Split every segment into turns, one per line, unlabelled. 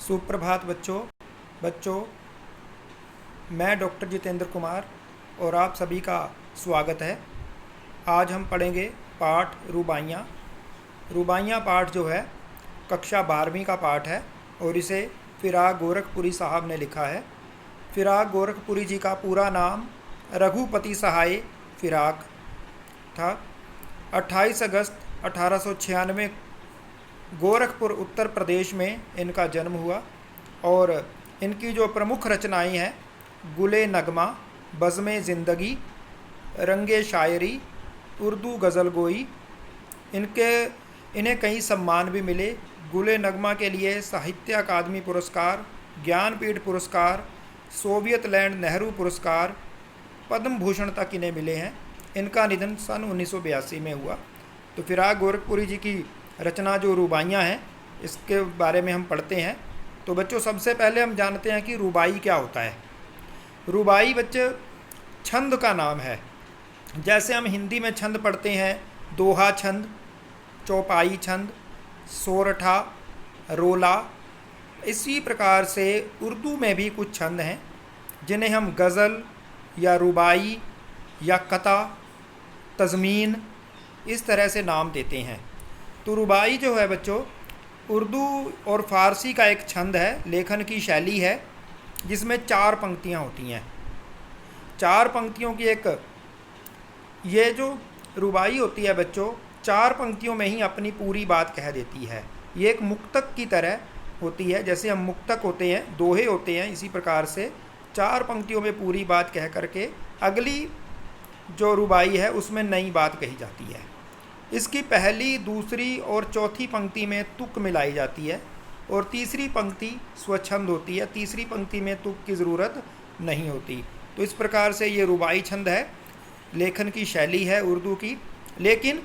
सुप्रभात बच्चों, मैं डॉक्टर जितेंद्र कुमार और आप सभी का स्वागत है। आज हम पढ़ेंगे पाठ रुबाइयाँ। रुबाइयाँ पाठ जो है कक्षा 12वीं का पाठ है और इसे फिराक गोरखपुरी साहब ने लिखा है। फिराक गोरखपुरी जी का पूरा नाम रघुपति सहाय फिराक था। 28 अगस्त 1896 गोरखपुर उत्तर प्रदेश में इनका जन्म हुआ और इनकी जो प्रमुख रचनाएं हैं गुले नगमा, बज़्मे ज़िंदगी, रंगे शायरी, उर्दू गज़ल गोई, इन्हें कई सम्मान भी मिले। गुले नगमा के लिए साहित्य अकादमी पुरस्कार, ज्ञानपीठ पुरस्कार, सोवियत लैंड नेहरू पुरस्कार, पद्म भूषण तक इन्हें मिले हैं। इनका निधन सन 1982 में हुआ। तो फिराक गोरखपुरी जी की रचना जो रुबाइयाँ हैं इसके बारे में हम पढ़ते हैं। तो बच्चों, सबसे पहले हम जानते हैं कि रुबाई क्या होता है। रुबाई बच्चे छंद का नाम है। जैसे हम हिंदी में छंद पढ़ते हैं, दोहा छंद, चौपाई छंद, सोरठा, रोला, इसी प्रकार से उर्दू में भी कुछ छंद हैं जिन्हें हम गज़ल या रुबाई या कता, तज़मीन इस तरह से नाम देते हैं। तो रुबाई जो है बच्चों उर्दू और फ़ारसी का एक छंद है, लेखन की शैली है जिसमें 4 पंक्तियाँ होती हैं। 4 पंक्तियों की एक ये जो रुबाई होती है बच्चों 4 पंक्तियों में ही अपनी पूरी बात कह देती है। ये एक मुक्तक की तरह होती है। जैसे हम मुक्तक होते हैं, दोहे होते हैं, इसी प्रकार से 4 पंक्तियों में पूरी बात कह करके अगली जो रुबाई है उसमें नई बात कही जाती है। इसकी पहली, दूसरी और चौथी पंक्ति में तुक मिलाई जाती है और तीसरी पंक्ति स्वच्छंद होती है। तीसरी पंक्ति में तुक की ज़रूरत नहीं होती। तो इस प्रकार से ये रुबाई छंद है, लेखन की शैली है उर्दू की। लेकिन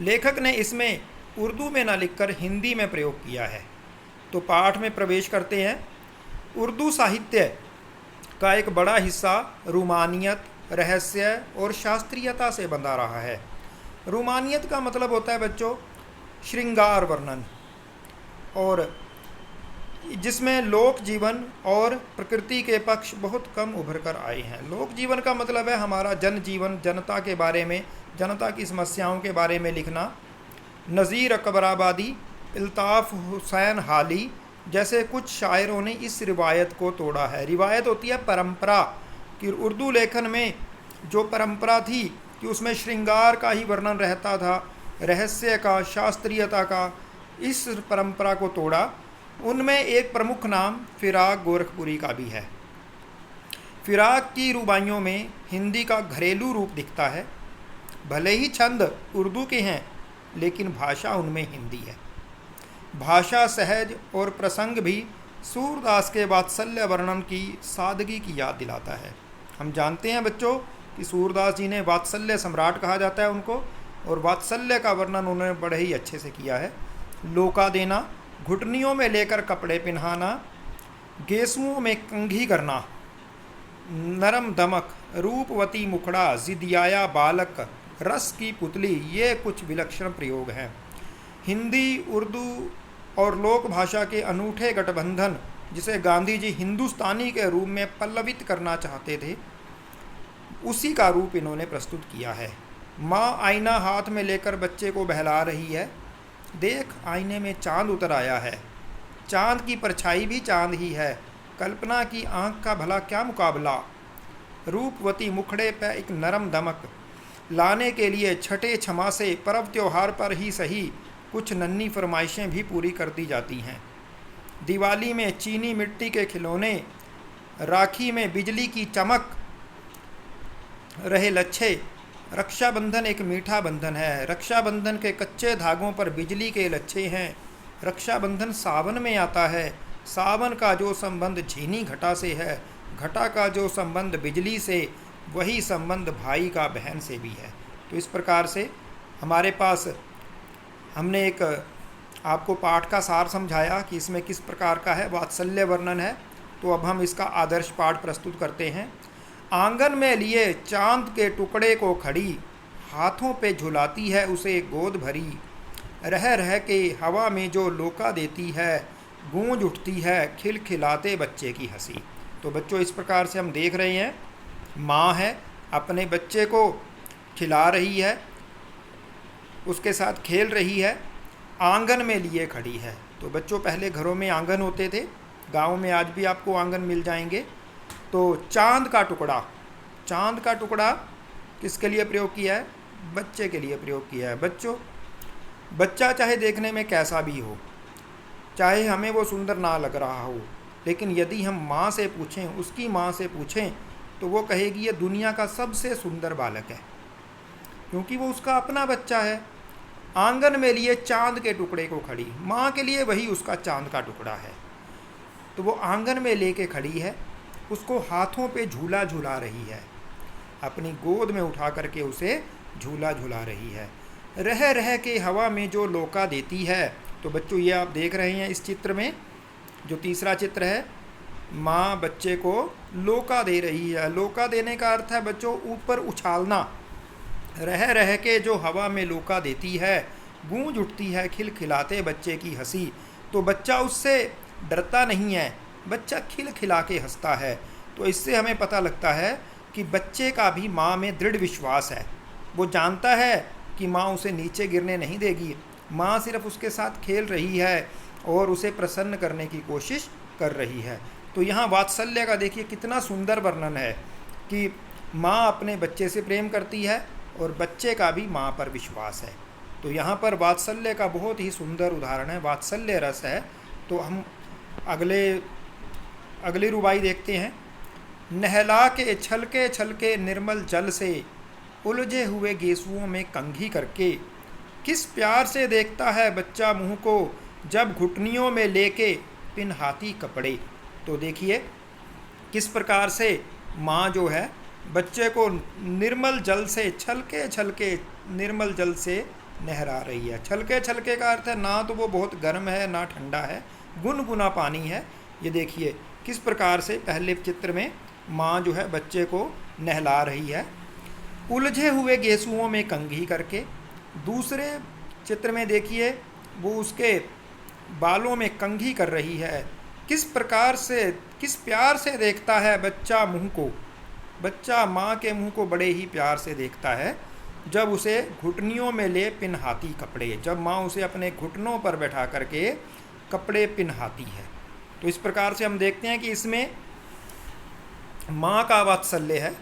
लेखक ने इसमें उर्दू में ना लिखकर हिंदी में प्रयोग किया है। तो पाठ में प्रवेश करते हैं। उर्दू साहित्य का एक बड़ा हिस्सा रूमानियत, रहस्य और शास्त्रीयता से बंधा रहा है। रूमानियत का मतलब होता है बच्चों श्रृंगार वर्णन, और जिसमें लोक जीवन और प्रकृति के पक्ष बहुत कम उभर कर आए हैं। लोक जीवन का मतलब है हमारा जनजीवन, जनता के बारे में, जनता की समस्याओं के बारे में लिखना। नज़ीर अकबराबादी, इल्ताफ़ हुसैन हाली जैसे कुछ शायरों ने इस रिवायत को तोड़ा है। रिवायत होती है परंपरा कि उर्दू लेखन में जो परंपरा थी कि उसमें श्रृंगार का ही वर्णन रहता था, रहस्य का, शास्त्रीयता का, इस परंपरा को तोड़ा। उनमें एक प्रमुख नाम फिराक गोरखपुरी का भी है। फिराक की रुबाइयों में हिंदी का घरेलू रूप दिखता है। भले ही छंद उर्दू के हैं लेकिन भाषा उनमें हिंदी है। भाषा सहज और प्रसंग भी सूरदास के वात्सल्य वर्णन की सादगी की याद दिलाता है। हम जानते हैं बच्चों कि सूरदास जी ने वात्सल्य सम्राट कहा जाता है उनको, और वात्सल्य का वर्णन उन्होंने बड़े ही अच्छे से किया है। लोका देना, घुटनियों में लेकर कपड़े पहनाना, गेसुओं में कंघी करना, नरम दमक, रूपवती मुखड़ा, जिदियाया बालक, रस की पुतली, ये कुछ विलक्षण प्रयोग हैं। हिंदी, उर्दू और लोक भाषा के अनूठे गठबंधन जिसे गांधी जी हिंदुस्तानी के रूप में पल्लवित करना चाहते थे, उसी का रूप इन्होंने प्रस्तुत किया है। माँ आईना हाथ में लेकर बच्चे को बहला रही है। देख, आईने में चांद उतर आया है, चांद की परछाई भी चांद ही है, कल्पना की आंख का भला क्या मुकाबला। रूपवती मुखड़े पे एक नरम दमक लाने के लिए छठे छमा से पर्व त्योहार पर ही सही कुछ नन्ही फरमाइशें भी पूरी कर दी जाती हैं। दिवाली में चीनी मिट्टी के खिलौने, राखी में बिजली की चमक रहे लच्छे। रक्षाबंधन एक मीठा बंधन है, रक्षाबंधन के कच्चे धागों पर बिजली के लच्छे हैं। रक्षाबंधन सावन में आता है, सावन का जो संबंध झीनी घटा से है, घटा का जो संबंध बिजली से, वही संबंध भाई का बहन से भी है। तो इस प्रकार से हमारे पास हमने एक आपको पाठ का सार समझाया कि इसमें किस प्रकार का है, वात्सल्य वर्णन है। तो अब हम इसका आदर्श पाठ प्रस्तुत करते हैं। आंगन में लिए चांद के टुकड़े को खड़ी, हाथों पे झुलाती है उसे गोद भरी। रह रह के हवा में जो लोका देती है, गूंज उठती है खिलखिलाते बच्चे की हंसी। तो बच्चों इस प्रकार से हम देख रहे हैं, माँ है अपने बच्चे को खिला रही है, उसके साथ खेल रही है, आंगन में लिए खड़ी है। तो बच्चों पहले घरों में आंगन होते थे, गांव में आज भी आपको आंगन मिल जाएंगे। तो चांद का टुकड़ा किसके लिए प्रयोग किया है? बच्चे के लिए प्रयोग किया है। बच्चों, बच्चा चाहे देखने में कैसा भी हो, चाहे हमें वो सुंदर ना लग रहा हो, लेकिन यदि हम माँ से पूछें, उसकी माँ से पूछें, तो वो कहेगी ये दुनिया का सबसे सुंदर बालक है, क्योंकि वो उसका अपना बच्चा है। आंगन में लिए चांद के टुकड़े को खड़ी, माँ के लिए वही उसका चांद का टुकड़ा है। तो वो आंगन में लेके खड़ी है, उसको हाथों पे झूला झूला रही है, अपनी गोद में उठा करके उसे झूला झूला रही है। रह रह के हवा में जो लोका देती है। तो बच्चों ये आप देख रहे हैं इस चित्र में, जो तीसरा चित्र है, माँ बच्चे को लोका दे रही है। लोका देने का अर्थ है बच्चों ऊपर उछालना। रह रह के जो हवा में लोका देती है, गूंज उठती है खिलखिलाते बच्चे की हंसी। तो बच्चा उससे डरता नहीं है, बच्चा खिलखिला के हंसता है। तो इससे हमें पता लगता है कि बच्चे का भी माँ में दृढ़ विश्वास है। वो जानता है कि माँ उसे नीचे गिरने नहीं देगी, माँ सिर्फ उसके साथ खेल रही है और उसे प्रसन्न करने की कोशिश कर रही है। तो यहाँ वात्सल्य का देखिए कितना सुंदर वर्णन है कि माँ अपने बच्चे से प्रेम करती है और बच्चे का भी माँ पर विश्वास है। तो यहाँ पर वात्सल्य का बहुत ही सुंदर उदाहरण है, वात्सल्य रस है। तो हम अगली रुबाई देखते हैं। नहला के छलके निर्मल जल से, उलझे हुए गेसुओं में कंघी करके, किस प्यार से देखता है बच्चा मुँह को, जब घुटनियों में लेके पिनहाती कपड़े। तो देखिए किस प्रकार से माँ जो है बच्चे को निर्मल जल से, छलके निर्मल जल से नहरा रही है। छलके का अर्थ है ना तो वो बहुत गर्म है ना ठंडा है, गुनगुना पानी है। ये देखिए किस प्रकार से पहले चित्र में माँ जो है बच्चे को नहला रही है, उलझे हुए गेसुओं में कंघी करके। दूसरे चित्र में देखिए वो उसके बालों में कंघी कर रही है। किस प्रकार से, किस प्यार से देखता है बच्चा मुँह को, बच्चा माँ के मुँह को बड़े ही प्यार से देखता है जब उसे घुटनियों में ले पिनहाती कपड़े, जब माँ उसे अपने घुटनों पर बैठा करके कपड़े पिनहाती है। तो इस प्रकार से हम देखते हैं कि इसमें माँ का वात्सल्य है,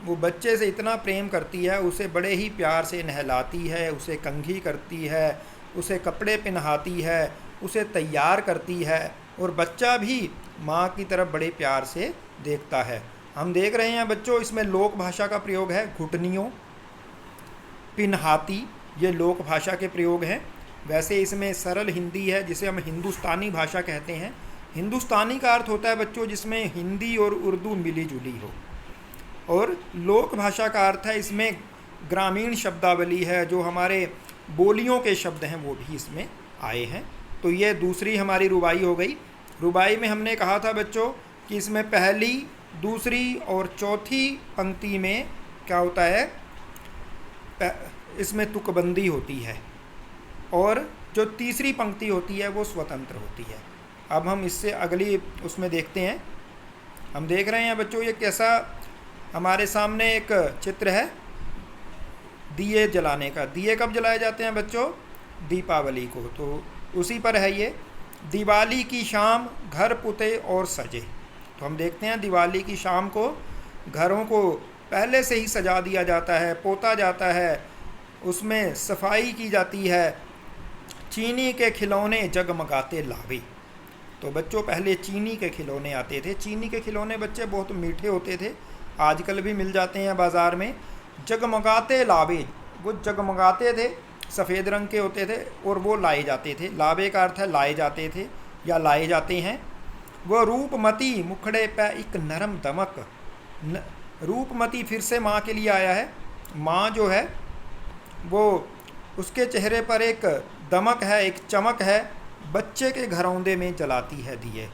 वो बच्चे से इतना प्रेम करती है, उसे बड़े ही प्यार से नहलाती है, उसे कंघी करती है, उसे कपड़े पिनहाती है, उसे तैयार करती है, और बच्चा भी माँ की तरफ बड़े प्यार से देखता है। हम देख रहे हैं बच्चों इसमें लोक भाषा का प्रयोग है, घुटनियों, पिनहाती, ये लोक भाषा के प्रयोग हैं। वैसे इसमें सरल हिंदी है जिसे हम हिंदुस्तानी भाषा कहते हैं। हिंदुस्तानी का अर्थ होता है बच्चों जिसमें हिंदी और उर्दू मिली जुली हो, और लोक भाषा का अर्थ है इसमें ग्रामीण शब्दावली है, जो हमारे बोलियों के शब्द हैं वो भी इसमें आए हैं। तो ये दूसरी हमारी रुबाई हो गई। रुबाई में हमने कहा था बच्चों कि इसमें पहली, दूसरी और चौथी पंक्ति में क्या होता है, इसमें तुकबंदी होती है, और जो तीसरी पंक्ति होती है वो स्वतंत्र होती है। अब हम इससे अगली उसमें देखते हैं। हम देख रहे हैं बच्चों ये कैसा हमारे सामने एक चित्र है दिए जलाने का। दिए कब जलाए जाते हैं बच्चों? दीपावली को। तो उसी पर है ये, दिवाली की शाम घर पुते और सजे। तो हम देखते हैं दिवाली की शाम को घरों को पहले से ही सजा दिया जाता है, पोता जाता है, उसमें सफाई की जाती है, चीनी के खिलौने जगमगाते लावे। तो बच्चों पहले चीनी के खिलौने आते थे। चीनी के खिलौने बच्चे बहुत मीठे होते थे, आजकल भी मिल जाते हैं बाज़ार में। जगमगाते लावे, वो जगमगाते थे, सफ़ेद रंग के होते थे और वो लाए जाते थे। लावे का अर्थ है लाए जाते थे या लाए जाते हैं। वो रूपमती मुखड़े पे एक नरम दमक। रूपमती फिर से माँ के लिए आया है। माँ जो है वो उसके चेहरे पर एक दमक है, एक चमक है, बच्चे के घरौंदे में जलाती है दिए।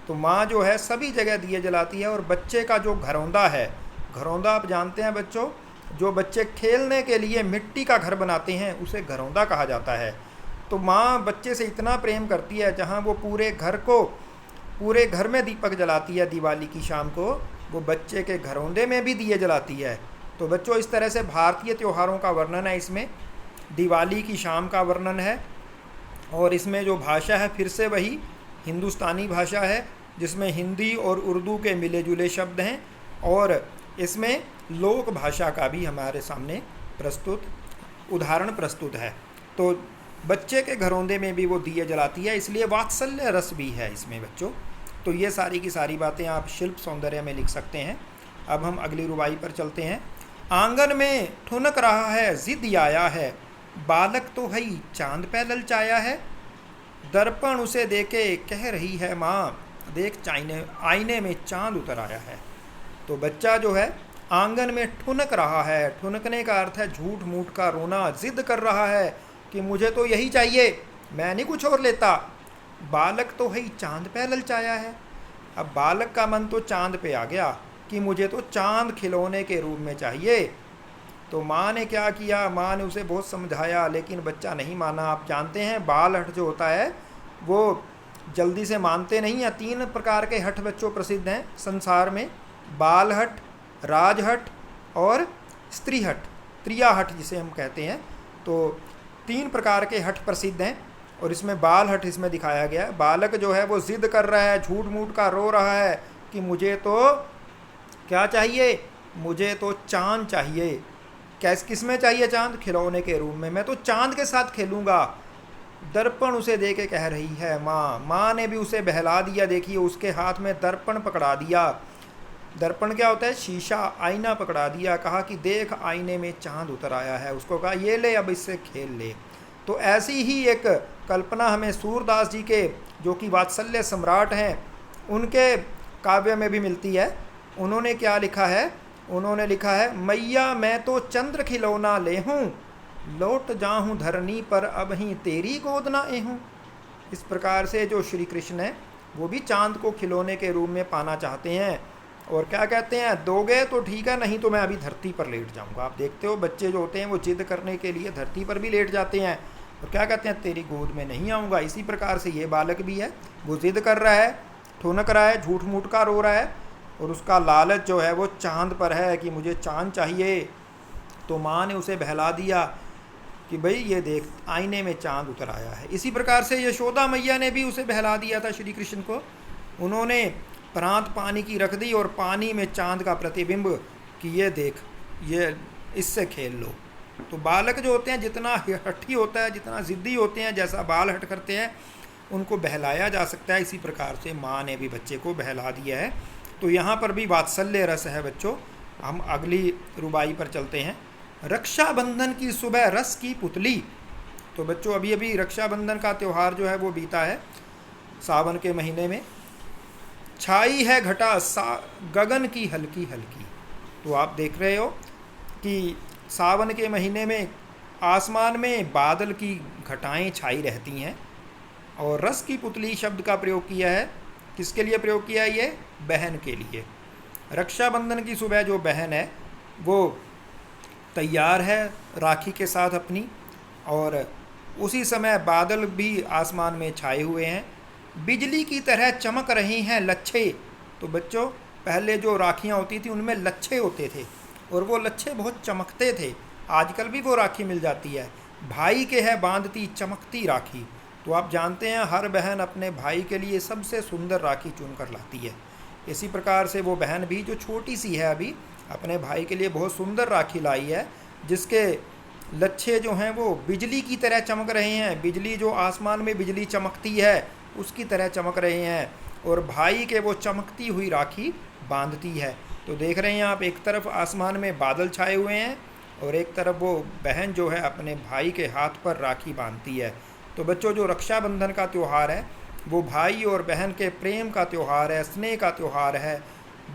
तो माँ जो है सभी जगह दिए जलाती है, और बच्चे का जो घरौंदा है, घरौंदा आप जानते हैं बच्चों, जो बच्चे खेलने के लिए मिट्टी का घर बनाते हैं उसे घरौंदा कहा जाता है। तो माँ बच्चे से इतना प्रेम करती है, जहाँ वो पूरे घर में दीपक जलाती है दिवाली की शाम को, वो बच्चे के घरौंदे में भी दिए जलाती है। तो बच्चों, इस तरह से भारतीय त्योहारों का वर्णन है, इसमें दिवाली की शाम का वर्णन है। और इसमें जो भाषा है फिर से वही हिंदुस्तानी भाषा है, जिसमें हिंदी और उर्दू के मिले जुले शब्द हैं, और इसमें लोक भाषा का भी हमारे सामने उदाहरण प्रस्तुत है। तो बच्चे के घरौंदे में भी वो दिए जलाती है, इसलिए वात्सल्य रस भी है इसमें बच्चों। तो ये सारी की सारी बातें आप शिल्प सौंदर्य में लिख सकते हैं। अब हम अगली रुबाई पर चलते हैं। आंगन में ठुनक रहा है जिद आया है, बालक तो है चांद पे ललचाया है, दर्पण उसे देके कह रही है माँ, देख आईने में चांद उतर आया है। तो बच्चा जो है आंगन में ठुनक रहा है, ठुनकने का अर्थ है झूठ मूठ का रोना, जिद कर रहा है कि मुझे तो यही चाहिए, मैं नहीं कुछ और लेता। बालक तो है चांद पे ललचाया है। अब बालक का मन तो चांद पे आ गया कि मुझे तो चांद खिलौने के रूप में चाहिए। तो माँ ने क्या किया, माँ ने उसे बहुत समझाया, लेकिन बच्चा नहीं माना। आप जानते हैं बाल हट जो होता है वो जल्दी से मानते नहीं हैं। 3 प्रकार के हट बच्चों प्रसिद्ध हैं संसार में, बाल हट, राज हट और स्त्री हट, त्रिया हट जिसे हम कहते हैं। तो 3 प्रकार के हट प्रसिद्ध हैं, और इसमें बाल हट इसमें दिखाया गया है। बालक जो है वो जिद कर रहा है, झूठ मूठ का रो रहा है कि मुझे तो क्या चाहिए, मुझे तो चांद चाहिए। किस में चाहिए चांद? खिलौने के रूप में, मैं तो चांद के साथ खेलूँगा। दर्पण उसे दे के कह रही है माँ। माँ ने भी उसे बहला दिया। देखिए उसके हाथ में दर्पण पकड़ा दिया। दर्पण क्या होता है? शीशा, आईना पकड़ा दिया। कहा कि देख आईने में चांद उतर आया है। उसको कहा ये ले, अब इससे खेल ले। तो ऐसी ही एक कल्पना हमें सूरदास जी के, जो कि वात्सल्य सम्राट हैं, उनके काव्य में भी मिलती है। उन्होंने क्या लिखा है? उन्होंने लिखा है, मैया मैं तो चंद्र खिलौना ले हूँ, लौट जाऊँ धरनी पर अब ही तेरी गोद ना एहूँ। इस प्रकार से जो श्री कृष्ण है वो भी चांद को खिलौने के रूप में पाना चाहते हैं, और क्या कहते हैं, दोगे तो ठीक है, नहीं तो मैं अभी धरती पर लेट जाऊंगा। आप देखते हो बच्चे जो होते हैं वो जिद करने के लिए धरती पर भी लेट जाते हैं, और क्या कहते हैं, तेरी गोद में नहीं आऊँगा। इसी प्रकार से ये बालक भी है, वो जिद कर रहा है, ठुनक रहा है, झूठ मूठ का रो रहा है, और उसका लालच जो है वो चांद पर है कि मुझे चांद चाहिए। तो माँ ने उसे बहला दिया कि भाई ये देख आईने में चांद उतर आया है। इसी प्रकार से यशोदा मैया ने भी उसे बहला दिया था श्री कृष्ण को। उन्होंने प्रांत पानी की रख दी और पानी में चांद का प्रतिबिंब कि ये देख, ये इससे खेल लो। तो बालक जो होते हैं जितना हठी होता है, जितना ज़िद्दी होते हैं, जैसा बाल हट करते हैं, उनको बहलाया जा सकता है। इसी प्रकार से माँ ने भी बच्चे को बहला दिया है। तो यहाँ पर भी वात्सल्य रस है बच्चों। हम अगली रुबाई पर चलते हैं। रक्षाबंधन की सुबह रस की पुतली। तो बच्चों अभी अभी रक्षाबंधन का त्यौहार जो है वो बीता है सावन के महीने में। छाई है घटा गगन की हल्की हल्की। तो आप देख रहे हो कि सावन के महीने में आसमान में बादल की घटाएं छाई रहती हैं, और रस की पुतली शब्द का प्रयोग किया है। किसके लिए प्रयोग किया है? ये बहन के लिए। रक्षाबंधन की सुबह जो बहन है वो तैयार है राखी के साथ अपनी, और उसी समय बादल भी आसमान में छाए हुए हैं, बिजली की तरह चमक रही हैं लच्छे। तो बच्चों पहले जो राखियाँ होती थी उनमें लच्छे होते थे, और वो लच्छे बहुत चमकते थे। आजकल भी वो राखी मिल जाती है, भाई के है बांधती चमकती राखी। तो आप जानते हैं हर बहन अपने भाई के लिए सबसे सुंदर राखी चुन कर लाती है। इसी प्रकार से वो बहन भी जो छोटी सी है अभी, अपने भाई के लिए बहुत सुंदर राखी लाई है, जिसके लच्छे जो हैं वो बिजली की तरह चमक रहे हैं। बिजली जो आसमान में बिजली चमकती है उसकी तरह चमक रहे हैं, और भाई के वो चमकती हुई राखी बांधती है। तो देख रहे हैं आप, एक तरफ आसमान में बादल छाए हुए हैं और एक तरफ वो बहन जो है अपने भाई के हाथ पर राखी बांधती है। तो बच्चों जो रक्षाबंधन का त्यौहार है वो भाई और बहन के प्रेम का त्यौहार है, स्नेह का त्यौहार है।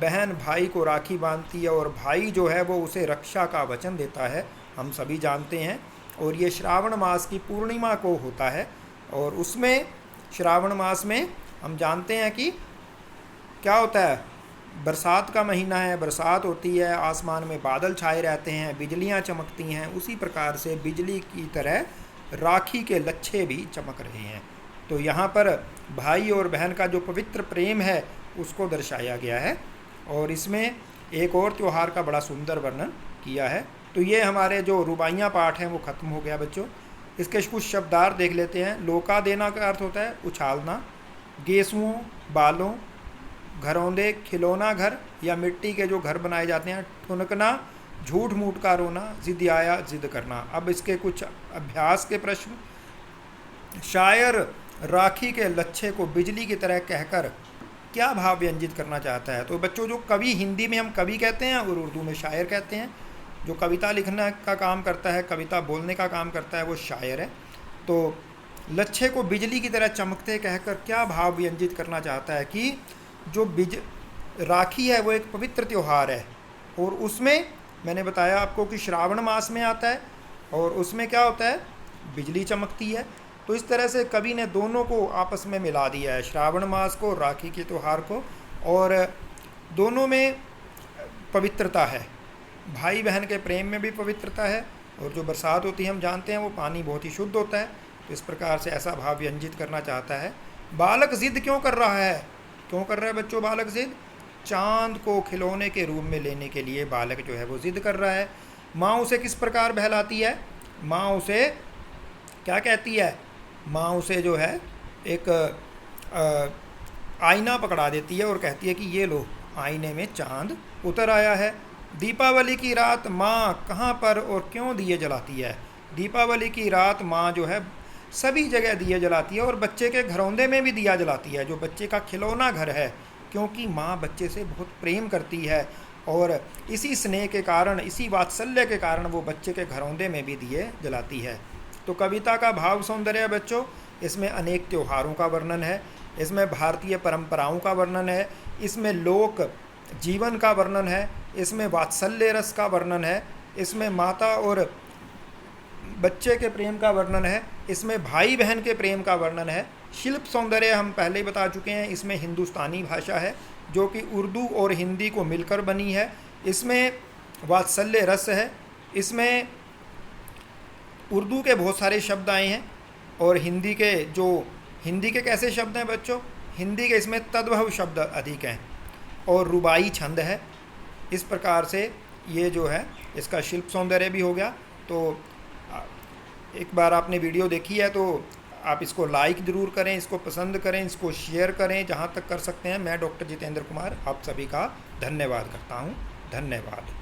बहन भाई को राखी बांधती है और भाई जो है वो उसे रक्षा का वचन देता है, हम सभी जानते हैं। और ये श्रावण मास की पूर्णिमा को होता है, और उसमें श्रावण मास में हम जानते हैं कि क्या होता है, बरसात का महीना है, बरसात होती है, आसमान में बादल छाए रहते हैं, बिजलियां चमकती हैं। उसी प्रकार से बिजली की तरह राखी के लच्छे भी चमक रहे हैं। तो यहाँ पर भाई और बहन का जो पवित्र प्रेम है उसको दर्शाया गया है, और इसमें एक और त्यौहार का बड़ा सुंदर वर्णन किया है। तो ये हमारे जो रुबाइयाँ पाठ हैं वो ख़त्म हो गया बच्चों। इसके कुछ शब्दार्थ देख लेते हैं। लोका देना का अर्थ होता है उछालना, गेसुओं बालों, घरौंदे खिलौना घर या मिट्टी के जो घर बनाए जाते हैं, ठुनकना झूठ मूठ का रोना, जिद आया जिद करना। अब इसके कुछ अभ्यास के प्रश्न। शायर राखी के लच्छे को बिजली की तरह कहकर क्या भाव व्यंजित करना चाहता है? तो बच्चों जो कवि, हिंदी में हम कवि कहते हैं और उर्दू में शायर कहते हैं। जो कविता लिखने का काम करता है, कविता बोलने का काम करता है, वो शायर है। तो लच्छे को बिजली की तरह चमकते कहकर क्या भाव व्यंजित करना चाहता है कि जो राखी है वो एक पवित्र त्यौहार है, और उसमें मैंने बताया आपको कि श्रावण मास में आता है, और उसमें क्या होता है, बिजली चमकती है। तो इस तरह से कवि ने दोनों को आपस में मिला दिया है, श्रावण मास को, राखी के त्यौहार को, और दोनों में पवित्रता है। भाई बहन के प्रेम में भी पवित्रता है, और जो बरसात होती है हम जानते हैं वो पानी बहुत ही शुद्ध होता है। तो इस प्रकार से ऐसा भाव व्यंजित करना चाहता है। बालक जिद क्यों कर रहा है? क्यों कर रहा है बच्चों बालक जिद? चांद को खिलौने के रूप में लेने के लिए बालक जो है वो जिद कर रहा है। माँ उसे किस प्रकार बहलाती है? माँ उसे क्या कहती है? माँ उसे जो है एक आईना पकड़ा देती है और कहती है कि ये लो, आईने में चांद उतर आया है। दीपावली की रात माँ कहाँ पर और क्यों दिए जलाती है? दीपावली की रात माँ जो है सभी जगह दिए जलाती है, और बच्चे के घरौंदे में भी दिया जलाती है, जो बच्चे का खिलौना घर है, क्योंकि माँ बच्चे से बहुत प्रेम करती है, और इसी स्नेह के कारण, इसी वात्सल्य के कारण वो बच्चे के घरौंदे में भी दिए जलाती है। तो कविता का भाव सौंदर्य बच्चों, इसमें अनेक त्योहारों का वर्णन है, इसमें भारतीय परंपराओं का वर्णन है, इसमें लोक जीवन का वर्णन है, इसमें वात्सल्य रस का वर्णन है, इसमें माता और बच्चे के प्रेम का वर्णन है, इसमें भाई बहन के प्रेम का वर्णन है। शिल्प सौंदर्य हम पहले ही बता चुके हैं, इसमें हिंदुस्तानी भाषा है जो कि उर्दू और हिंदी को मिलकर बनी है। इसमें वात्सल्य रस है, इसमें उर्दू के बहुत सारे शब्द आए हैं, और हिंदी के कैसे शब्द हैं बच्चों? हिंदी के इसमें तद्भव शब्द अधिक हैं, और रुबाई छंद है। इस प्रकार से ये जो है इसका शिल्प सौंदर्य भी हो गया। तो एक बार आपने वीडियो देखी है तो आप इसको लाइक ज़रूर करें, इसको पसंद करें, इसको शेयर करें जहाँ तक कर सकते हैं। मैं डॉक्टर जितेंद्र कुमार आप सभी का धन्यवाद करता हूँ। धन्यवाद।